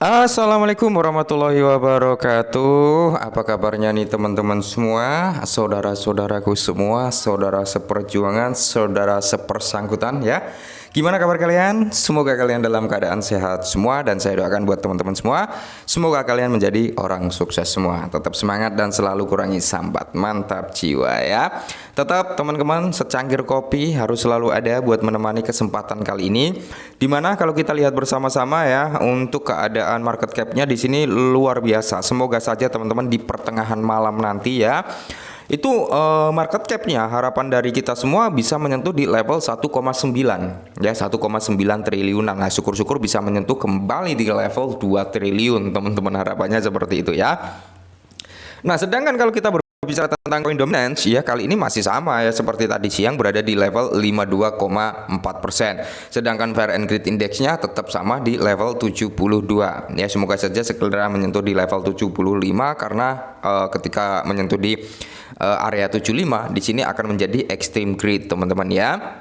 Assalamualaikum warahmatullahi wabarakatuh. Apa kabarnya nih teman-teman semua, saudara-saudaraku semua, saudara seperjuangan, saudara sepersangkutan ya. Gimana kabar kalian? Semoga kalian dalam keadaan sehat semua, dan saya doakan buat teman-teman semua, semoga kalian menjadi orang sukses semua. Tetap semangat dan selalu kurangi sambat. Mantap jiwa ya. Tetap teman-teman, secangkir kopi harus selalu ada buat menemani kesempatan kali ini. Dimana kalau kita lihat bersama-sama ya, untuk keadaan market cap-nya di sini luar biasa. Semoga saja teman-teman di pertengahan malam nanti ya, itu market cap-nya harapan dari kita semua bisa menyentuh di level 1,9 ya, 1,9 triliunan. Nah, syukur-syukur bisa menyentuh kembali di level 2 triliun teman-teman, harapannya seperti itu ya. Nah, sedangkan kalau kita berbicara tentang coin dominance ya, kali ini masih sama ya seperti tadi siang, berada di level 52,4%. Sedangkan Fair and Greed Index-nya tetap sama di level 72. Ya, semoga saja segera menyentuh di level 75 karena ketika menyentuh di area 75 di sini akan menjadi extreme greed teman-teman ya.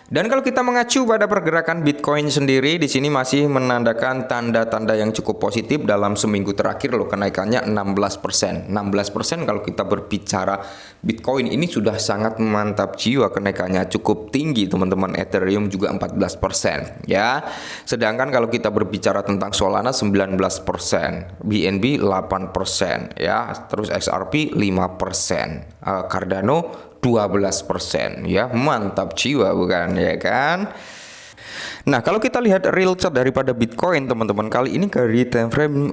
Dan kalau kita mengacu pada pergerakan Bitcoin sendiri, di sini masih menandakan tanda-tanda yang cukup positif dalam seminggu terakhir loh, kenaikannya 16%. 16% kalau kita berbicara Bitcoin ini sudah sangat mantap jiwa, kenaikannya cukup tinggi teman-teman. Ethereum juga 14% ya. Sedangkan kalau kita berbicara tentang Solana 19%, BNB 8% ya, terus XRP 5%, Cardano 12% ya, mantap jiwa bukan ya kan. Nah, kalau kita lihat real chart daripada Bitcoin teman-teman, kali ini dari time frame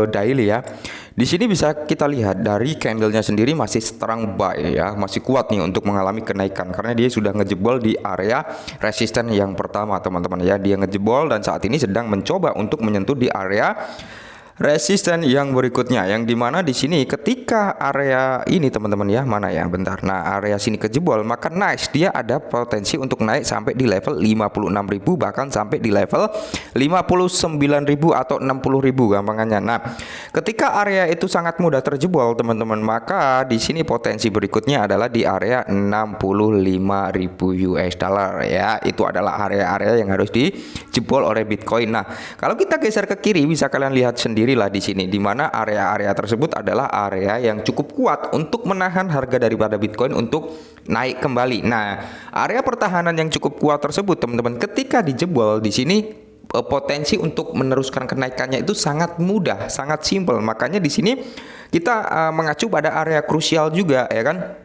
daily ya. Di sini bisa kita lihat dari candlenya sendiri masih strong buy ya, masih kuat nih untuk mengalami kenaikan karena dia sudah ngejebol di area resisten yang pertama teman-teman ya. Dia ngejebol dan saat ini sedang mencoba untuk menyentuh di area resisten yang berikutnya, yang dimana di sini ketika area ini teman-teman ya, mana ya bentar, nah area sini kejebol, maka nice, dia ada potensi untuk naik sampai di level 56.000, bahkan sampai di level 59.000 atau 60.000 gampangannya. Nah, ketika area itu sangat mudah terjebol teman-teman, maka di sini potensi berikutnya adalah di area 65.000 US dollar ya. Itu adalah area-area yang harus dijebol oleh Bitcoin. Nah, kalau kita geser ke kiri bisa kalian lihat sendiri lah di sini, di mana area-area tersebut adalah area yang cukup kuat untuk menahan harga daripada Bitcoin untuk naik kembali. Nah, area pertahanan yang cukup kuat tersebut teman-teman, ketika dijebol di sini potensi untuk meneruskan kenaikannya itu sangat mudah, sangat simpel. Makanya di sini kita mengacu pada area krusial juga ya kan.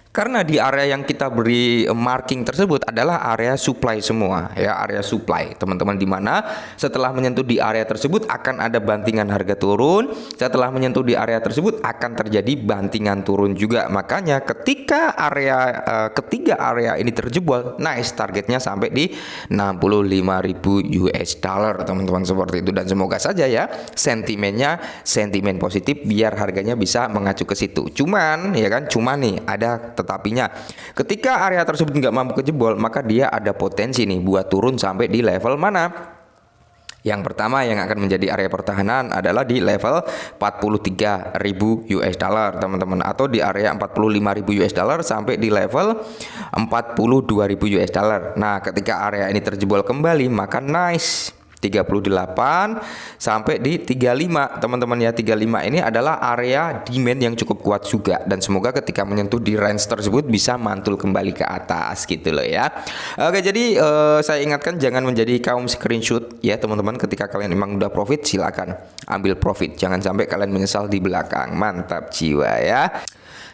Karena di area yang kita beri marking tersebut adalah area supply semua ya, area supply teman-teman, di mana setelah menyentuh di area tersebut akan ada bantingan harga turun, setelah menyentuh di area tersebut akan terjadi bantingan turun juga. Makanya ketika area ketiga area ini terjebol, nice, targetnya sampai di 65.000 US dollar teman-teman, seperti itu. Dan semoga saja ya sentimennya sentimen positif biar harganya bisa mengacu ke situ. Cuman ya kan, cuman nih ada tetapinya, ketika area tersebut nggak mampu kejebol, maka dia ada potensi nih buat turun sampai di level mana? Yang pertama yang akan menjadi area pertahanan adalah di level 43.000 US dollar teman-teman, atau di area 45.000 US dollar sampai di level 42.000 US dollar. Nah, ketika area ini terjebol kembali, maka nice, 38 sampai di 35 teman-teman ya. 35 ini adalah area demand yang cukup kuat juga, dan semoga ketika menyentuh di range tersebut bisa mantul kembali ke atas gitu loh ya. Oke, jadi saya ingatkan jangan menjadi kaum screenshot ya teman-teman. Ketika kalian memang udah profit, silakan ambil profit, jangan sampai kalian menyesal di belakang. Mantap jiwa ya.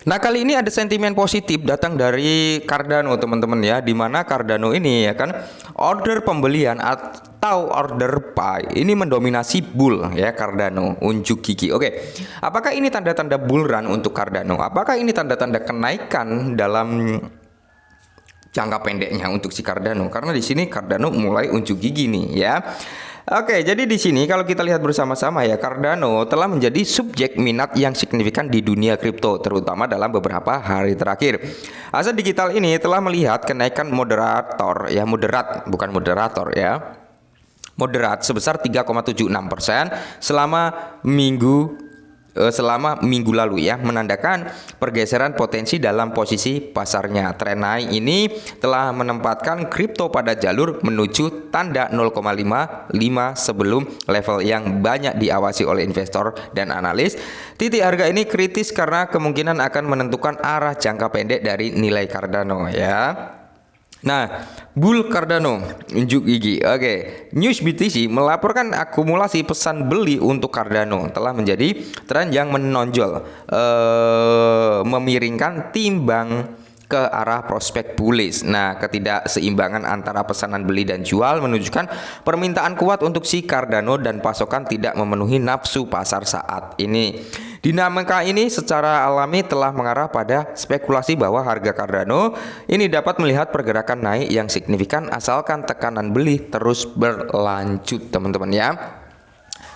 Nah, kali ini ada sentimen positif datang dari Cardano teman-teman ya, dimana Cardano ini ya kan, order pembelian atau order buy ini mendominasi bull ya, Cardano unjuk gigi. Oke, apakah ini tanda-tanda bull run untuk Cardano? Apakah ini tanda-tanda kenaikan dalam jangka pendeknya untuk si Cardano? Karena di sini Cardano mulai unjuk gigi nih ya. Oke, jadi di sini kalau kita lihat bersama-sama ya, Cardano telah menjadi subjek minat yang signifikan di dunia kripto, terutama dalam beberapa hari terakhir. Aset digital ini telah melihat kenaikan moderator ya, moderat bukan moderator ya, moderat sebesar 3,76% selama minggu selama minggu lalu ya, menandakan pergeseran potensi dalam posisi pasarnya. Tren naik ini telah menempatkan kripto pada jalur menuju tanda 0,55 sebelum level yang banyak diawasi oleh investor dan analis. Titik harga ini kritis karena kemungkinan akan menentukan arah jangka pendek dari nilai Cardano ya. Nah, Bull Cardano unjuk gigi. Oke, News BTC melaporkan akumulasi pesan beli untuk Cardano telah menjadi tren yang menonjol, memiringkan timbang ke arah prospek bullish. Nah, ketidakseimbangan antara pesanan beli dan jual menunjukkan permintaan kuat untuk si Cardano dan pasokan tidak memenuhi nafsu pasar saat ini. Dinamika ini secara alami telah mengarah pada spekulasi bahwa harga Cardano ini dapat melihat pergerakan naik yang signifikan asalkan tekanan beli terus berlanjut, teman-teman ya.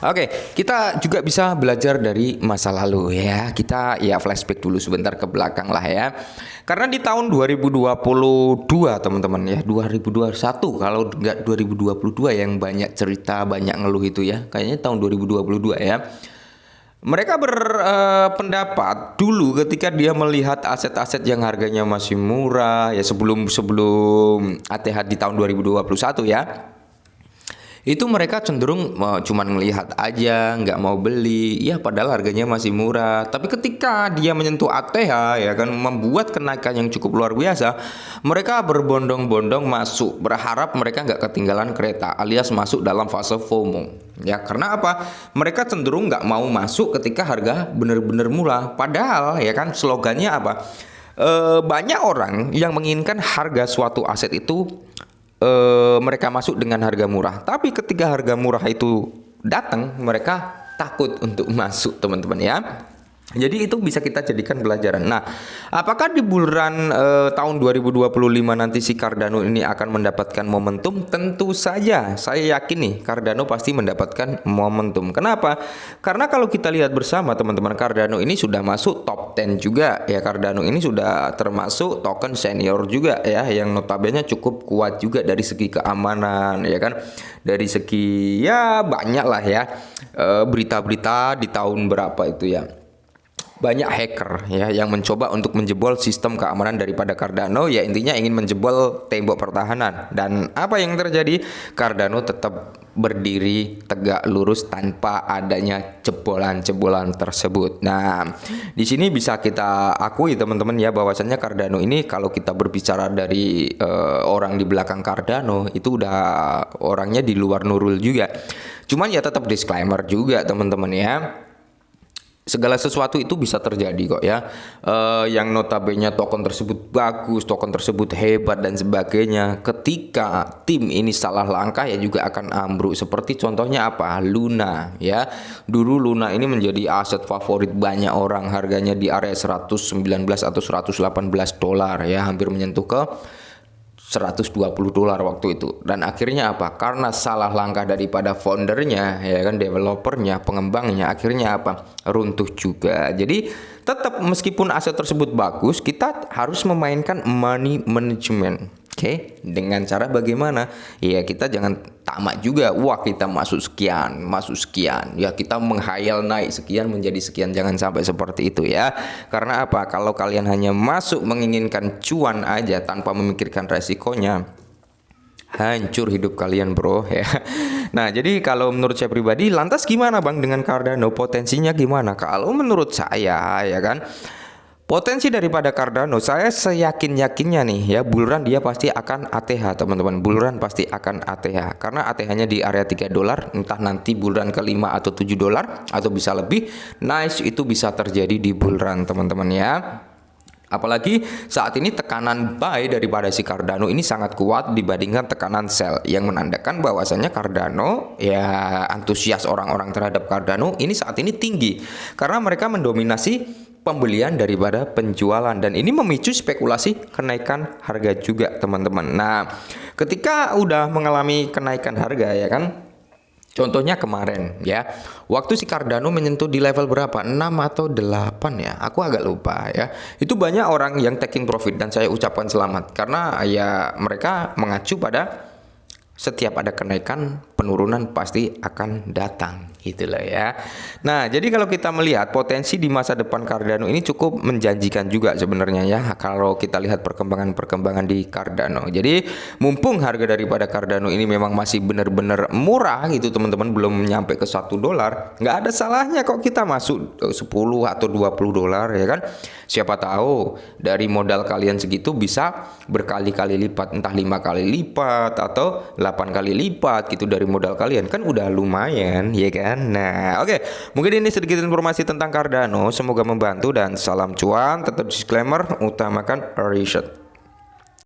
Oke, kita juga bisa belajar dari masa lalu ya. Kita ya flashback dulu sebentar ke belakang lah ya. Karena di tahun 2022 teman-teman ya, 2021 kalau nggak 2022 yang banyak cerita, banyak ngeluh itu ya. Kayaknya tahun 2022 ya. Mereka berpendapat dulu ketika dia melihat aset-aset yang harganya masih murah ya, sebelum ATH di tahun 2021 ya. Itu mereka cenderung cuman ngelihat aja, nggak mau beli, ya padahal harganya masih murah. Tapi ketika dia menyentuh ATH ya kan, membuat kenaikan yang cukup luar biasa, mereka berbondong-bondong masuk, berharap mereka nggak ketinggalan kereta, alias masuk dalam fase FOMO. Ya karena apa? Mereka cenderung nggak mau masuk ketika harga benar-benar murah. Padahal ya kan slogannya apa? Banyak orang yang menginginkan harga suatu aset itu mereka masuk dengan harga murah, tapi ketika harga murah itu datang mereka takut untuk masuk, teman-teman ya. Jadi itu bisa kita jadikan pelajaran. Nah, apakah di bulan tahun 2025 nanti si Cardano ini akan mendapatkan momentum? Tentu saja, saya yakin nih Cardano pasti mendapatkan momentum. Kenapa? Karena kalau kita lihat bersama teman-teman, Cardano ini sudah masuk top 10 juga ya. Cardano ini sudah termasuk token senior juga ya, yang notabene cukup kuat juga dari segi keamanan ya kan. Dari segi ya banyak lah ya berita-berita di tahun berapa itu ya. Banyak hacker ya yang mencoba untuk menjebol sistem keamanan daripada Cardano, ya intinya ingin menjebol tembok pertahanan. Dan apa yang terjadi? Cardano tetap berdiri tegak lurus tanpa adanya jebolan-jebolan tersebut. Nah, di sini bisa kita akui teman-teman ya, bahwasannya Cardano ini kalau kita berbicara dari orang di belakang Cardano itu udah orangnya di luar Nurul juga. Cuman ya tetap disclaimer juga teman-teman ya. Segala sesuatu itu bisa terjadi kok ya. Yang notabene token tersebut bagus, token tersebut hebat dan sebagainya, ketika tim ini salah langkah ya juga akan ambruk. Seperti contohnya apa? Luna ya. Dulu Luna ini menjadi aset favorit banyak orang, harganya di area 119 atau 118 dolar ya, hampir menyentuh ke $120 waktu itu. Dan akhirnya apa? Karena salah langkah daripada foundernya ya kan, developernya, pengembangnya, akhirnya apa? Runtuh juga. Jadi tetap meskipun aset tersebut bagus, kita harus memainkan money management. Oke, dengan cara bagaimana? Ya kita jangan tamak juga. Wah, kita masuk sekian. Ya kita menghayal naik sekian menjadi sekian. Jangan sampai seperti itu ya. Karena apa? Kalau kalian hanya masuk menginginkan cuan aja tanpa memikirkan resikonya, hancur hidup kalian bro ya. Nah jadi kalau menurut saya pribadi, lantas gimana bang dengan Cardano? Potensinya gimana? Kalau menurut saya ya kan, potensi daripada Cardano, saya seyakin-yakinnya nih ya, bullrun dia pasti akan ATH teman-teman. Bullrun pasti akan ATH, karena ATH-nya di area 3 dolar. Entah nanti bullrun ke 5 atau 7 dolar atau bisa lebih. Nice, itu bisa terjadi di bullrun teman-teman ya. Apalagi saat ini tekanan buy daripada si Cardano ini sangat kuat dibandingkan tekanan sell, yang menandakan bahwasannya Cardano ya, antusias orang-orang terhadap Cardano ini saat ini tinggi karena mereka mendominasi pembelian daripada penjualan, dan ini memicu spekulasi kenaikan harga juga teman-teman. Nah, ketika udah mengalami kenaikan harga ya kan, contohnya kemarin ya, waktu si Cardano menyentuh di level berapa? 6 atau 8 ya, aku agak lupa ya. Itu banyak orang yang taking profit dan saya ucapkan selamat, karena ya mereka mengacu pada setiap ada kenaikan penurunan pasti akan datang gitu loh ya. Nah, jadi kalau kita melihat potensi di masa depan Cardano ini cukup menjanjikan juga sebenarnya ya, kalau kita lihat perkembangan di Cardano. Jadi mumpung harga daripada Cardano ini memang masih benar-benar murah gitu teman-teman, belum nyampe ke $1, nggak ada salahnya kok kita masuk 10 atau $20 ya kan. Siapa tahu dari modal kalian segitu bisa berkali-kali lipat, entah 5 kali lipat atau 8 kali lipat gitu dari modal kalian, kan udah lumayan ya kan. Nah oke, mungkin ini sedikit informasi tentang Cardano, semoga membantu dan salam cuan. Tetap disclaimer, utamakan riset.